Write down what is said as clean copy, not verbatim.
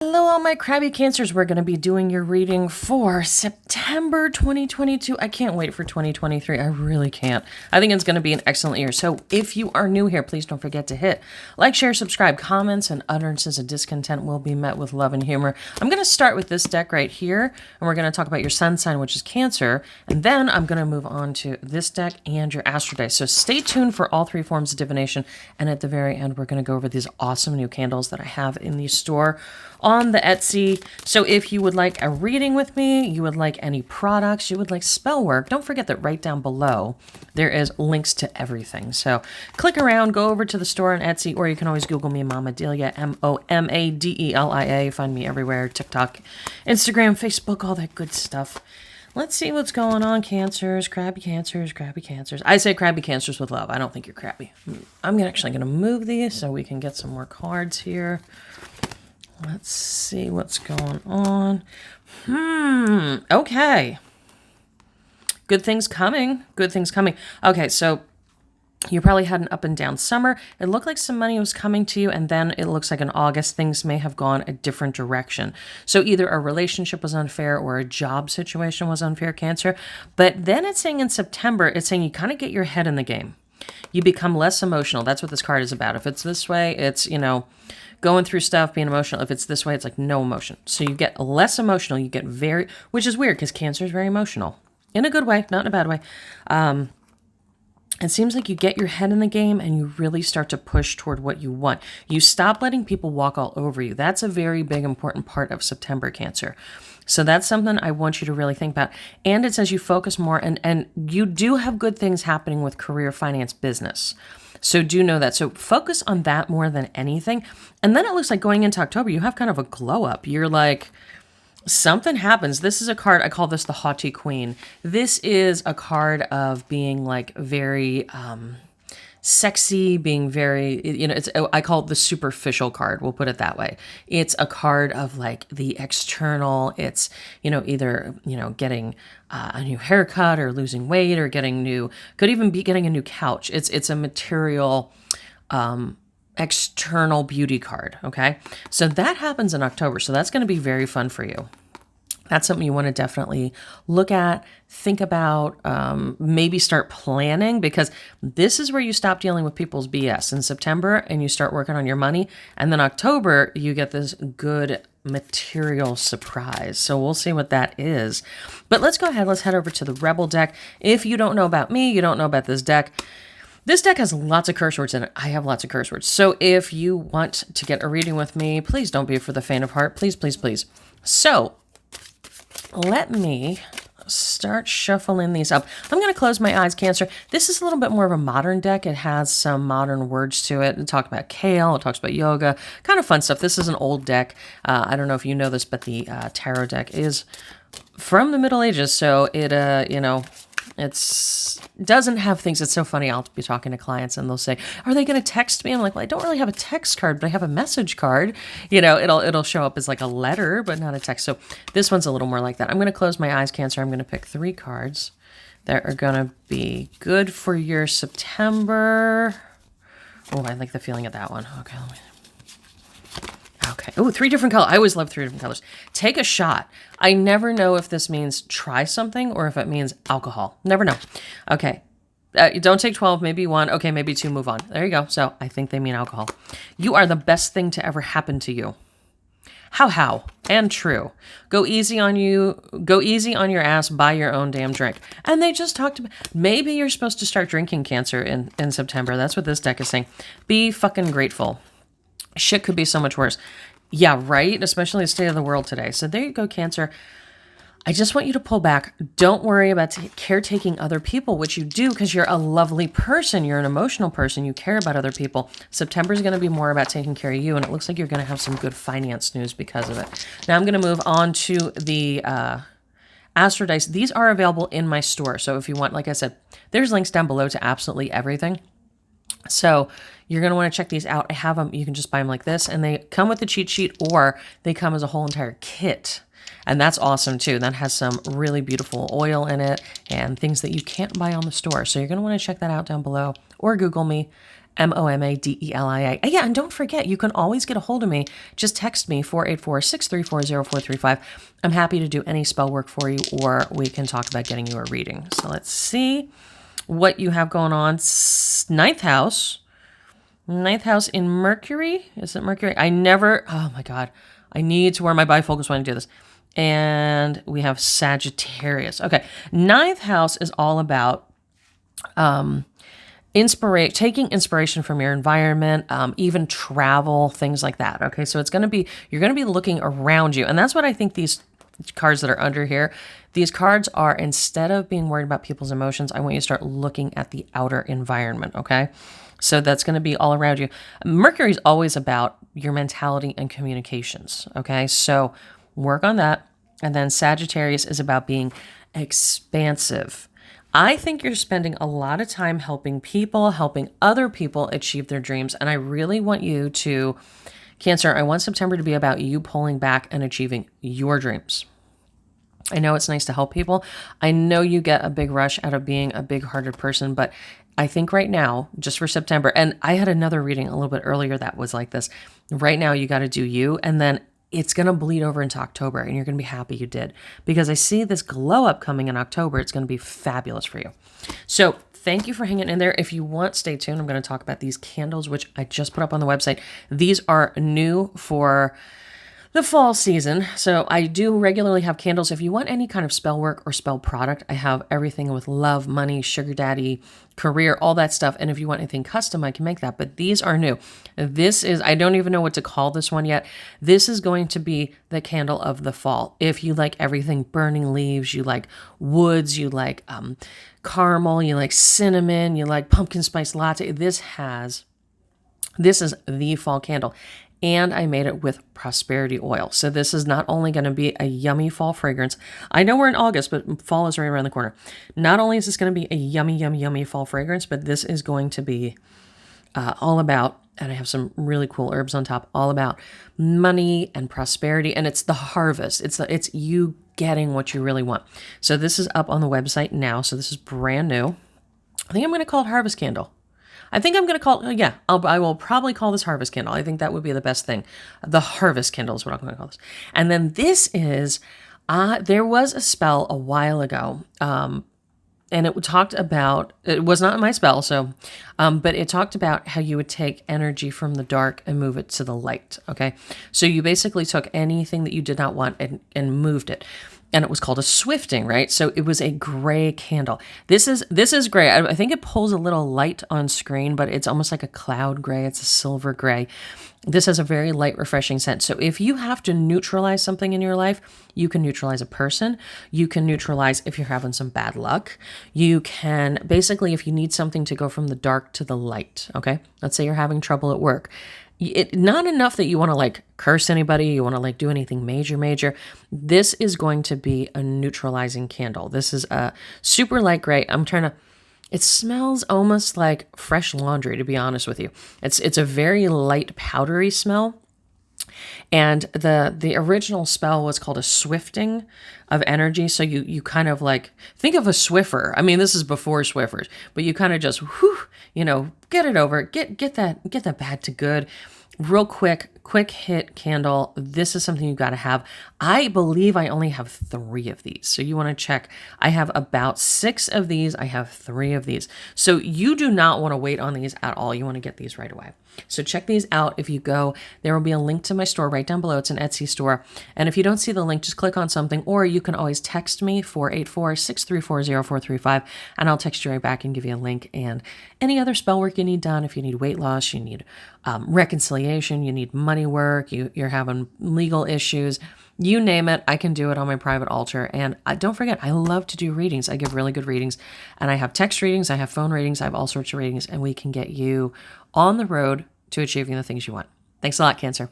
Hello, all my crabby cancers. We're going to be doing your reading for September 2022. I can't wait for 2023. I really can't. I think it's going to be an excellent year. So if you are new here, please don't forget to hit like, share, subscribe. Comments and utterances of discontent will be met with love and humor. I'm going to start with this deck right here, and we're going to talk about your sun sign, which is Cancer. And then I'm going to move on to this deck and your astro dice. So stay tuned for all three forms of divination. And at the very end, we're going to go over these awesome new candles that I have in the store on the Etsy. So if you would like a reading with me, you would like any products, you would like spell work, don't forget that right down below there is links to everything. So click around, go over to the store on Etsy, or you can always Google me, Moma Delia, Momadelia. Find me everywhere, TikTok, Instagram, Facebook, all that good stuff. Let's see what's going on, Cancers, crabby Cancers, crabby Cancers. I say crabby Cancers with love. I don't think you're crabby. I'm actually going to move these so we can get some more cards here. Let's see what's going on. Okay. Good things coming. Good things coming. Okay, so you probably had an up and down summer. It looked like some money was coming to you, and then it looks like in August, things may have gone a different direction. So either a relationship was unfair or a job situation was unfair, Cancer. But then it's saying in September, it's saying you kind of get your head in the game. You become less emotional. That's what this card is about. If it's this way, it's, going through stuff, being emotional. If it's this way, it's like no emotion. So you get less emotional. You get which is weird because Cancer is very emotional. In a good way, not in a bad way. It seems like you get your head in the game and you really start to push toward what you want. You stop letting people walk all over you. That's a very big, important part of September, Cancer. So that's something I want you to really think about. And it says you focus more, and you do have good things happening with career, finance, business. So do know that. So focus on that more than anything. And then it looks like going into October, you have kind of a glow up. You're like, something happens. This is a card, I call this the Haughty Queen. This is a card of being like very sexy, being very, I call it the superficial card. We'll put it that way. It's a card of like the external. It's, either, getting a new haircut or losing weight or could even be getting a new couch. It's a material, external beauty card. Okay. So that happens in October. So that's going to be very fun for you. That's something you want to definitely look at, think about, maybe start planning, because this is where you stop dealing with people's BS in September and you start working on your money. And then October, you get this good material surprise. So we'll see what that is. But let's go ahead. Let's head over to the Rebel deck. If you don't know about me, you don't know about this deck. This deck has lots of curse words in it. I have lots of curse words. So if you want to get a reading with me, please don't be for the faint of heart. Please, please, please. So let me start shuffling these up. I'm going to close my eyes, Cancer. This is a little bit more of a modern deck. It has some modern words to it. It talks about kale. It talks about yoga. Kind of fun stuff. This is an old deck. I don't know if you know this, but the tarot deck is from the Middle Ages. So it, doesn't have things. It's so funny. I'll be talking to clients and they'll say, are they going to text me? I'm like, well, I don't really have a text card, but I have a message card. It'll show up as like a letter, but not a text. So this one's a little more like that. I'm going to close my eyes, Cancer. I'm going to pick 3 cards that are going to be good for your September. Oh, I like the feeling of that one. Okay. Okay. Oh, 3 different colors. I always love 3 different colors. Take a shot. I never know if this means try something or if it means alcohol. Never know. Okay. Don't take 12, maybe 1. Okay, maybe 2, move on. There you go. So I think they mean alcohol. You are the best thing to ever happen to you. How? And true. Go easy on you. Go easy on your ass. Buy your own damn drink. And they just talked about, maybe you're supposed to start drinking, Cancer, in September. That's what this deck is saying. Be fucking grateful. Shit could be so much worse. Yeah, right? Especially the state of the world today. So there you go, Cancer. I just want you to pull back. Don't worry about caretaking other people, which you do because you're a lovely person. You're an emotional person. You care about other people. September is going to be more about taking care of you, and it looks like you're going to have some good finance news because of it. Now I'm going to move on to the Astro Dice. These are available in my store. So if you want, like I said, there's links down below to absolutely everything. So you're going to want to check these out. I have them. You can just buy them like this, and they come with the cheat sheet, or they come as a whole entire kit. And that's awesome too. That has some really beautiful oil in it and things that you can't buy on the store. So you're going to want to check that out down below, or Google me, MomaDelia. Yeah, and don't forget, you can always get a hold of me. Just text me 484-634-0435. I'm happy to do any spell work for you, or we can talk about getting you a reading. So let's see what you have going on. Ninth house. Ninth house in Mercury. Is it Mercury? Oh my God. I need to wear my bifocals when I do this. And we have Sagittarius. Okay. Ninth house is all about taking inspiration from your environment, even travel, things like that. Okay. So you're going to be looking around you. And that's what I think these cards that are under here, these cards are, instead of being worried about people's emotions, I want you to start looking at the outer environment. Okay. So that's going to be all around you. Mercury is always about your mentality and communications. Okay. So work on that. And then Sagittarius is about being expansive. I think you're spending a lot of time helping other people achieve their dreams. And I really want you to, Cancer, I want September to be about you pulling back and achieving your dreams. I know it's nice to help people. I know you get a big rush out of being a big-hearted person, but I think right now, just for September, and I had another reading a little bit earlier that was like this. Right now, you got to do you, and then it's going to bleed over into October, and you're going to be happy you did, because I see this glow up coming in October. It's going to be fabulous for you. So thank you for hanging in there. If you want, stay tuned. I'm going to talk about these candles, which I just put up on the website. These are new for the fall season. So I do regularly have candles. If you want any kind of spell work or spell product, I have everything with love, money, sugar daddy, career, all that stuff. And if you want anything custom, I can make that. But these are new. I don't even know what to call this one yet. This is going to be the candle of the fall. If you like everything burning leaves, you like woods, you like caramel, you like cinnamon, you like pumpkin spice latte, this is the fall candle. And I made it with prosperity oil. So this is not only going to be a yummy fall fragrance. I know we're in August, but fall is right around the corner. Not only is this going to be a yummy, yummy, yummy fall fragrance, but this is going to be all about, and I have some really cool herbs on top, all about money and prosperity. And it's the harvest. It's you getting what you really want. So this is up on the website now. So this is brand new. I think I'm going to call it Harvest Candle. I think I'm going to call it, I will probably call this Harvest Candle. I think that would be the best thing. The Harvest Candle is what I'm going to call this. And then this is, there was a spell a while ago, and it talked about, it was not my spell, so, but it talked about how you would take energy from the dark and move it to the light, okay? So you basically took anything that you did not want and moved it. And it was called a swifting, right? So it was a gray candle. This is gray. I think it pulls a little light on screen, but it's almost like a cloud gray. It's a silver gray. This has a very light, refreshing scent. So if you have to neutralize something in your life, you can neutralize a person. You can neutralize if you're having some bad luck. You can, basically, if you need something to go from the dark to the light, okay? Let's say you're having trouble at work. Not enough that you want to like curse anybody, you want to like do anything major. This is going to be a neutralizing candle. This is a super light gray. It smells almost like fresh laundry, to be honest with you. It's a very light powdery smell. And the original spell was called a swifting of energy. So you kind of like, think of a Swiffer. I mean, this is before Swiffers, but you kind of just, get it over, get that bad to good. Real quick hit candle. This is something you got to have. I believe I only have 3 of these. So you want to check. I have about 6 of these. I have 3 of these. So you do not want to wait on these at all. You want to get these right away. So check these out. If you go, there will be a link to my store right down below. It's an Etsy store. And if you don't see the link, just click on something, or you can always text me 484-634-0435, and I'll text you right back and give you a link. And any other spell work you need done, if you need weight loss, you need reconciliation, you need money work, you're having legal issues, you name it, I can do it on my private altar. And don't forget, I love to do readings. I give really good readings, and I have text readings, I have phone readings, I have all sorts of readings, and we can get you on the road to achieving the things you want. Thanks a lot, Cancer.